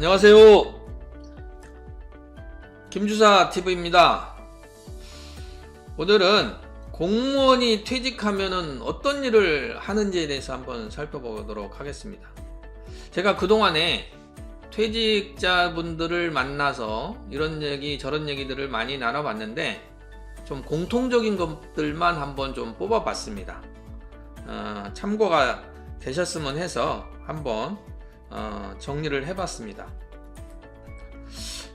안녕하세요. 김주사 TV입니다. 오늘은 공무원이 퇴직하면은 어떤 일을 하는지에 대해서 한번 살펴보도록 하겠습니다. 제가 그동안에 퇴직자분들을 만나서 이런 얘기 저런 얘기들을 많이 나눠봤는데 좀 공통적인 것들만 한번 좀 뽑아봤습니다. 참고가 되셨으면 해서 한번 정리를 해봤습니다.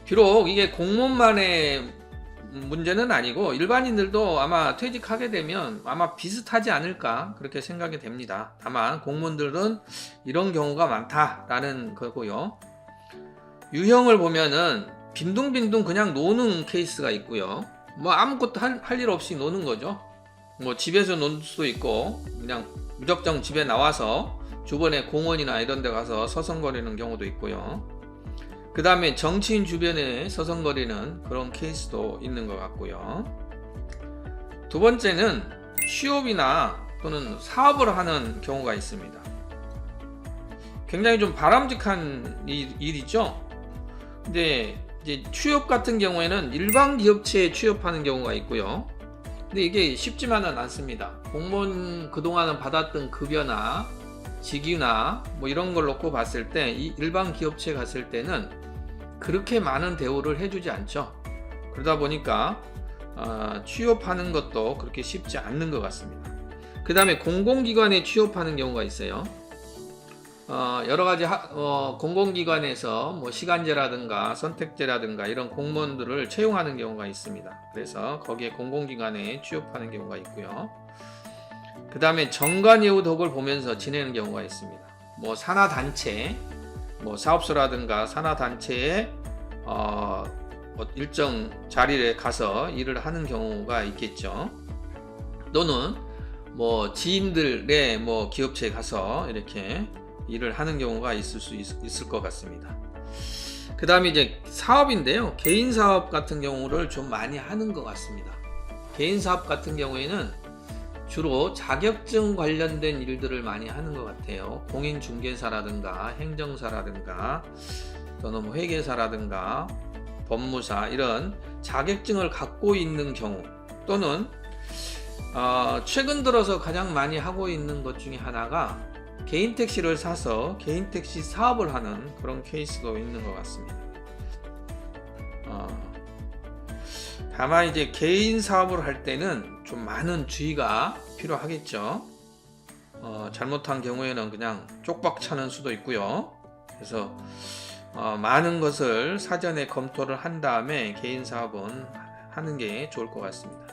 비록 이게 공무원만의 문제는 아니고 일반인들도 아마 퇴직하게 되면 아마 비슷하지 않을까 그렇게 생각이 됩니다. 다만 공무원들은 이런 경우가 많다라는 거고요. 유형을 보면은 빈둥빈둥 그냥 노는 케이스가 있고요. 뭐 아무것도 할 일 없이 노는 거죠. 뭐 집에서 놀 수도 있고 그냥 무작정 집에 나와서 주변에 공원이나 이런 데 가서 서성거리는 경우도 있고요. 그 다음에 정치인 주변에 서성거리는 그런 케이스도 있는 것 같고요. 두 번째는 취업이나 또는 사업을 하는 경우가 있습니다. 굉장히 좀 바람직한 일이죠. 근데 이제 취업 같은 경우에는 일반 기업체에 취업하는 경우가 있고요. 근데 이게 쉽지만은 않습니다. 공무원 그동안은 받았던 급여나 직위나 뭐 이런 걸 놓고 봤을 때 이 일반 기업체에 갔을 때는 그렇게 많은 대우를 해주지 않죠. 그러다 보니까 취업하는 것도 그렇게 쉽지 않는 것 같습니다. 그 다음에 공공기관에 취업하는 경우가 있어요. 여러 가지 공공기관에서 뭐 시간제라든가 선택제라든가 이런 공무원들을 채용하는 경우가 있습니다. 그래서 거기에 공공기관에 취업하는 경우가 있고요. 그 다음에 정관예우덕을 보면서 지내는 경우가 있습니다. 뭐 산하단체, 뭐 사업소라든가 산하단체에 일정 자리에 가서 일을 하는 경우가 있겠죠. 또는 뭐 지인들의 뭐 기업체에 가서 이렇게 일을 하는 경우가 있을 것 같습니다. 그 다음에 이제 사업인데요. 개인 사업 같은 경우를 좀 많이 하는 것 같습니다. 개인 사업 같은 경우에는 주로 자격증 관련된 일들을 많이 하는 것 같아요. 공인중개사라든가 행정사라든가 또는 뭐 회계사라든가 법무사 이런 자격증을 갖고 있는 경우 또는 최근 들어서 가장 많이 하고 있는 것 중에 하나가 개인 택시를 사서 개인 택시 사업을 하는 그런 케이스도 있는 것 같습니다. 다만 이제 개인 사업을 할 때는 좀 많은 주의가 필요하겠죠. 잘못한 경우에는 그냥 쪽박 차는 수도 있고요. 그래서 많은 것을 사전에 검토를 한 다음에 개인 사업은 하는 게 좋을 것 같습니다.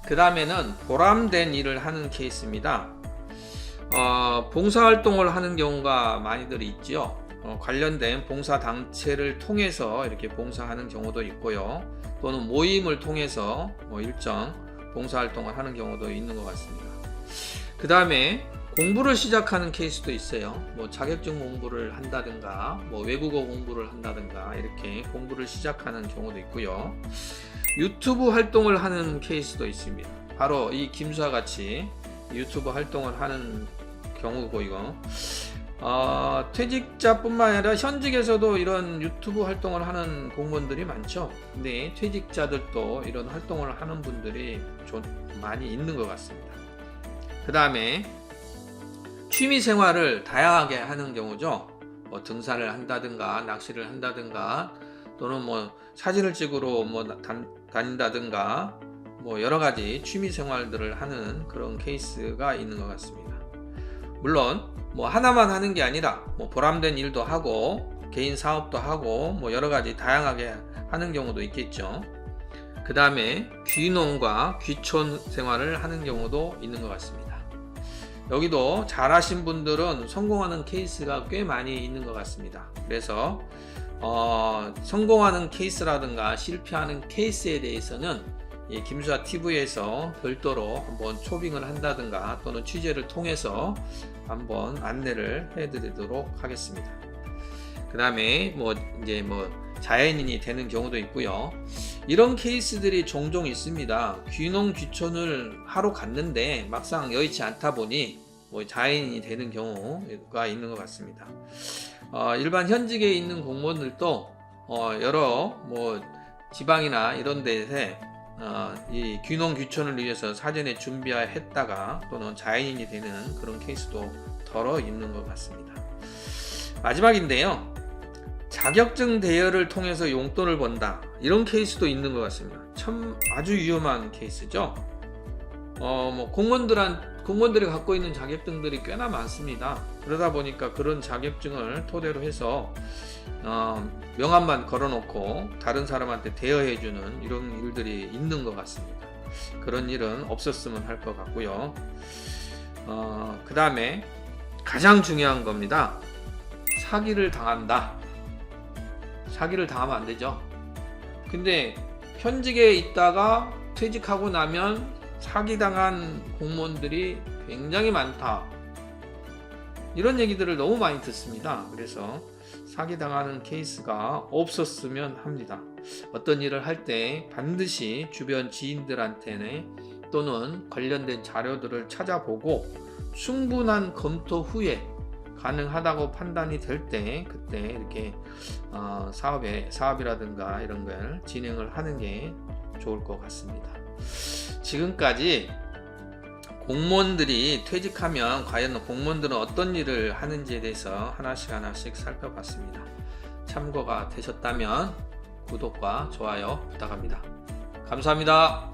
그 다음에는 보람된 일을 하는 케이스입니다. 봉사활동을 하는 경우가 많이들 있죠. 관련된 봉사단체를 통해서 이렇게 봉사하는 경우도 있고요. 또는 모임을 통해서 뭐 일정 봉사활동을 하는 경우도 있는 것 같습니다. 그 다음에 공부를 시작하는 케이스도 있어요. 뭐 자격증 공부를 한다든가 뭐 외국어 공부를 한다든가 이렇게 공부를 시작하는 경우도 있고요. 유튜브 활동을 하는 케이스도 있습니다. 바로 이 김수와 같이 유튜브 활동을 하는 경우고 이거 퇴직자뿐만 아니라 현직에서도 이런 유튜브 활동을 하는 공무원들이 많죠. 근데 퇴직자들도 이런 활동을 하는 분들이 좀 많이 있는 것 같습니다. 그 다음에 취미 생활을 다양하게 하는 경우죠. 뭐 등산을 한다든가 낚시를 한다든가 또는 뭐 사진을 찍으러 뭐 다닌다든가 뭐 여러 가지 취미 생활들을 하는 그런 케이스가 있는 것 같습니다. 물론 뭐 하나만 하는 게 아니라 뭐 보람된 일도 하고 개인 사업도 하고 뭐 여러 가지 다양하게 하는 경우도 있겠죠. 그 다음에 귀농과 귀촌 생활을 하는 경우도 있는 것 같습니다. 여기도 잘하신 분들은 성공하는 케이스가 꽤 많이 있는 것 같습니다. 그래서 성공하는 케이스라든가 실패하는 케이스에 대해서는 이 김수아 TV에서 별도로 한번 초빙을 한다든가 또는 취재를 통해서 한번 안내를 해드리도록 하겠습니다. 그 다음에 이제 자연인이 되는 경우도 있고요. 이런 케이스들이 종종 있습니다. 귀농 귀촌을 하러 갔는데 막상 여의치 않다 보니 뭐 자인이 되는 경우가 있는 것 같습니다. 일반 현직에 있는 공무원들도 여러 뭐 지방이나 이런 데서 이 귀농 귀촌을 위해서 사전에 준비했다가 또는 자인이 되는 그런 케이스도 덜어 있는 것 같습니다. 마지막인데요. 자격증 대여를 통해서 용돈을 번다. 이런 케이스도 있는 것 같습니다. 참 아주 위험한 케이스죠. 뭐 공무원들이 갖고 있는 자격증들이 꽤나 많습니다. 그러다 보니까 그런 자격증을 토대로 해서 명함만 걸어놓고 다른 사람한테 대여해주는 이런 일들이 있는 것 같습니다. 그런 일은 없었으면 할 것 같고요. 그 다음에 가장 중요한 겁니다. 사기를 당한다. 사기를 당하면 안 되죠. 근데 현직에 있다가 퇴직하고 나면 사기당한 공무원들이 굉장히 많다. 이런 얘기들을 너무 많이 듣습니다. 그래서 사기당하는 케이스가 없었으면 합니다. 어떤 일을 할 때 반드시 주변 지인들한테는 또는 관련된 자료들을 찾아보고 충분한 검토 후에 가능하다고 판단이 될 때 그때 이렇게 사업이라든가 이런 걸 진행을 하는 게 좋을 것 같습니다. 지금까지 공무원들이 퇴직하면 과연 공무원들은 어떤 일을 하는지에 대해서 하나씩 살펴봤습니다. 참고가 되셨다면 구독과 좋아요 부탁합니다. 감사합니다.